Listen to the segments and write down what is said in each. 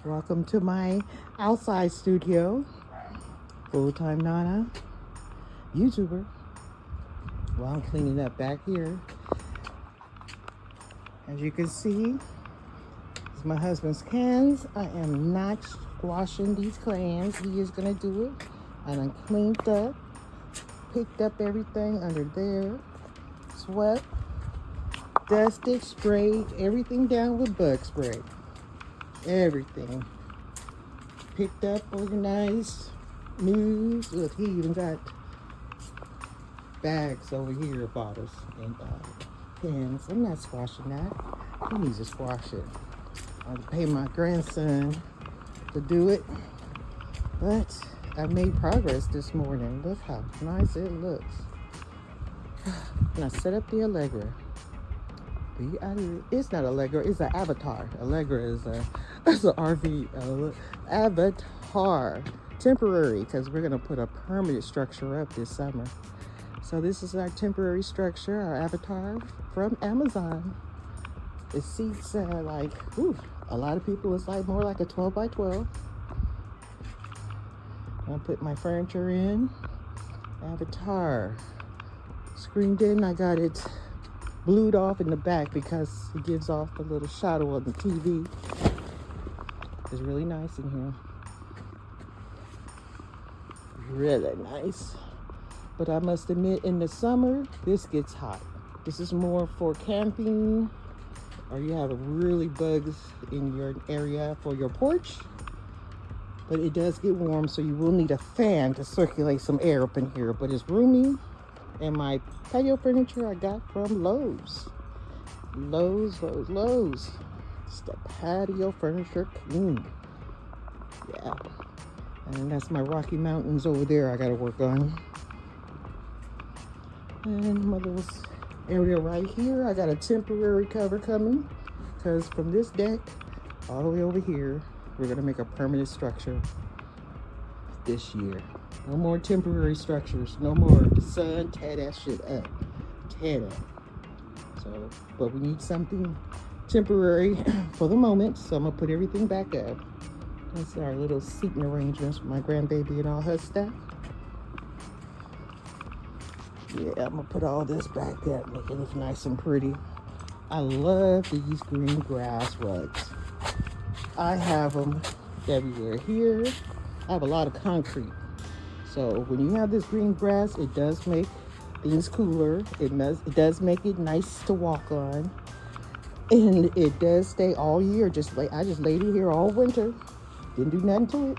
Welcome to my outside studio. Full-time Nana, YouTuber. While I'm cleaning up back here. As you can see, it's my husband's cans. I am not washing these cans. He is gonna do it. I done cleaned up, picked up everything under there, swept, dusted, sprayed everything down with bug spray. Everything. Picked up, organized, moved. Look, he even got bags over here, bottles and pens. I'm not squashing that. He needs to squash it. I'll pay my grandson to do it. But I made progress this morning. Look how nice it looks. And I set up the Allegra. It's not Allegra, it's an Avatar. Allegra is it's an RV Avatar. Temporary, because we're going to put a permanent structure up this summer. So this is our temporary structure, our Avatar from Amazon. It seats like, a lot of people, it's like more like a 12 by 12. I'll put my furniture in. Avatar. Screened in, I got it blued off in the back because it gives off a little shadow of the TV. It's really nice in here. Really nice. But I must admit, in the summer, this gets hot. This is more for camping, or you have really bugs in your area for your porch. But it does get warm, so you will need a fan to circulate some air up in here. But it's roomy. And my patio furniture I got from Lowe's. Lowe's. It's the patio furniture king. Yeah. And that's my Rocky Mountains over there I gotta work on. And my little area right here, I got a temporary cover coming. Because from this deck all the way over here, we're gonna make a permanent structure this year. No more temporary structures. No more. The sun, tear that shit up. Tear it up. So, but we need something temporary for the moment. So I'm gonna put everything back up. That's our little seating arrangements for my grandbaby and all her stuff. Yeah, I'm gonna put all this back up, make it look nice and pretty. I love these green grass rugs. I have them everywhere here. I have a lot of concrete. So when you have this green grass, it does make things cooler. It does make it nice to walk on. And it does stay all year. I just laid it here all winter. Didn't do nothing to it.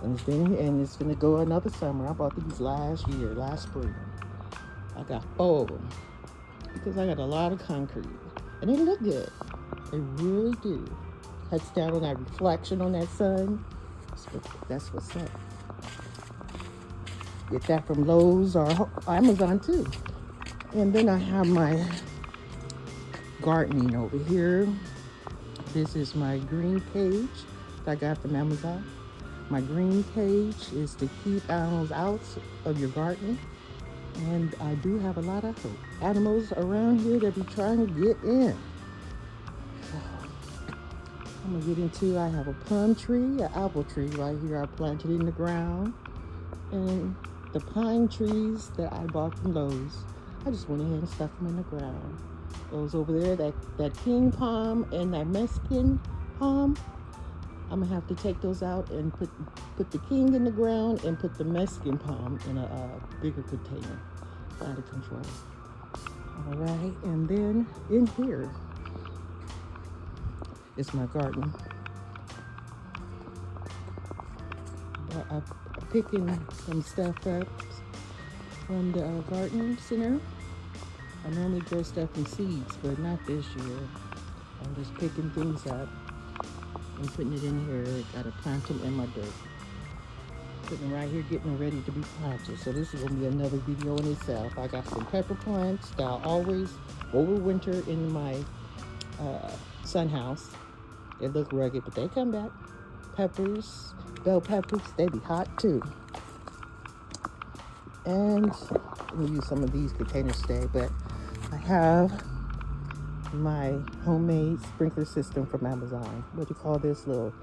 And it's gonna go another summer. I bought these last spring. I got 4 of them because I got a lot of concrete. And they look good. They really do. Cuts down on that reflection on that sun. That's what's up. Get that from Lowe's or Amazon too. And then I have my gardening over here. This is my green cage that I got from Amazon. My green cage is to keep animals out of your garden. And I do have a lot of animals around here that be trying to get in. I'm gonna get into, I have a plum tree, an apple tree right here I planted in the ground. And the pine trees that I bought from Lowe's, I just went ahead and stuck them in the ground. Those over there, that king palm and that Mexican palm, I'm gonna have to take those out and put the king in the ground and put the Mexican palm in a bigger container. Out of control. All right, and then in here is my garden. I'm picking some stuff up from the garden center. I normally grow stuff in seeds, but not this year. I'm just picking things up and putting it in here. I gotta plant them in my dirt. Putting them right here, getting them ready to be planted. So this is gonna be another video in itself. I got some pepper plants that I always overwinter in my sun house. They look rugged, but they come back. Peppers, bell peppers, they be hot too. And I'm gonna use some of these containers today, but I have my homemade sprinkler system from Amazon. What do you call this little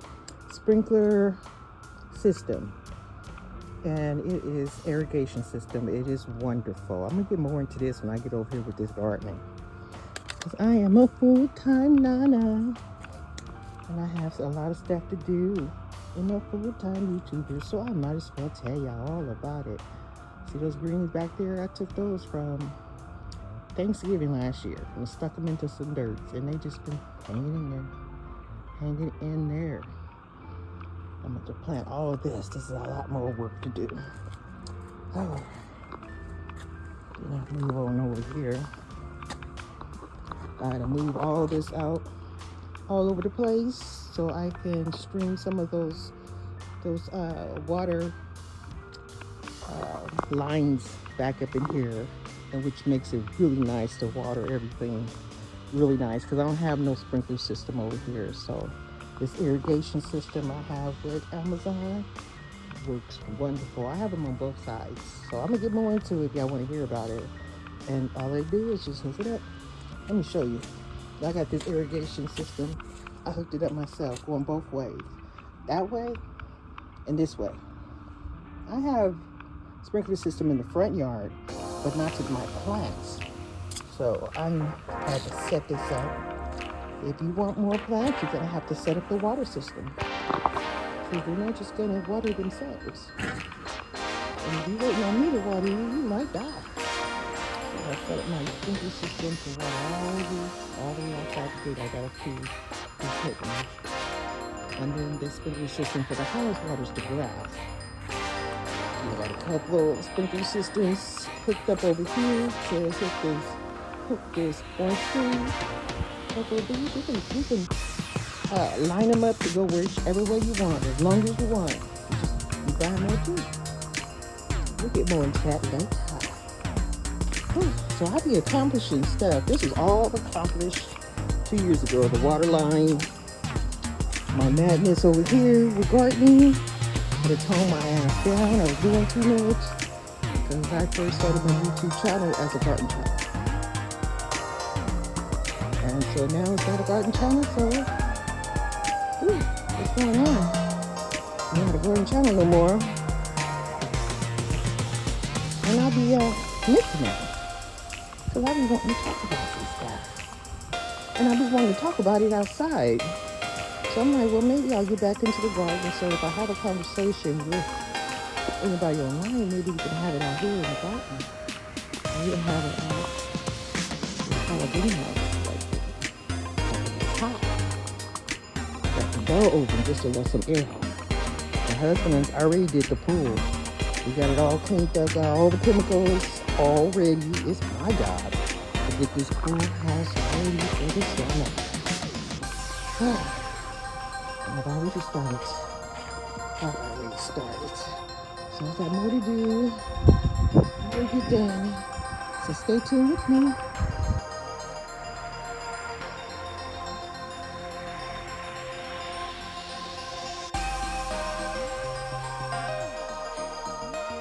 sprinkler system? And it is irrigation system. It is wonderful. I'm gonna get more into this when I get over here with this gardening, because I am a full-time nana and I have a lot of stuff to do. I'm a full-time YouTuber, so I might as well tell y'all all about it. See those greens back there? I took those from Thanksgiving last year and stuck them into some dirt, and they just been hanging in there. I'm going to plant all of this. This is a lot more work to do. Oh. Then I move on over here. I gotta move all this out all over the place so I can stream some of those water lines back up in here, and which makes it really nice to water everything really nice, because I don't have no sprinkler system over here. So this irrigation system I have with Amazon works wonderful. I have them on both sides, so I'm gonna get more into it if y'all want to hear about it. And all they do is just hook it up. Let me show you. I got this irrigation system. I hooked it up myself, going both ways, that way and this way. I have sprinkler system in the front yard, but not to my plants. So I had to set this up. If you want more plants, you're gonna have to set up the water system. So they're not just gonna water themselves. And if you waiting on me to water you, you might die. So I set up my sprinkler system to water all the way outside the gate. I got a few equipment. And then the sprinkler system for the house waters the grass. We got a couple of sprinkler systems hooked up over here to hook this orange tree. You can line them up to go whichever way you want, as long as you want. You buy more too. We'll get more into that later. So I be accomplishing stuff. This was all accomplished 2 years ago. The water line, my madness over here with gardening. I had to tone my ass down. I was doing too much because I first started my YouTube channel as a garden channel. And so now it's not a garden channel, so what's going on? I'm not a garden channel no more. And I'll be missing it. Because I be wanting to talk about this stuff. And I be wanting to talk about it outside. So I'm like, well, maybe I'll get back into the garden. So if I have a conversation with anybody online, maybe we can have it out here in the garden. And we can have it out a greenhouse. Hot. Got the door open just to let some air out. My husband already did the pool. We got it all cleaned up, got all the chemicals all ready. It's my job to get this pool house ready for the summer. I've already started. So I've got more to do. I'll get done. So stay tuned with me.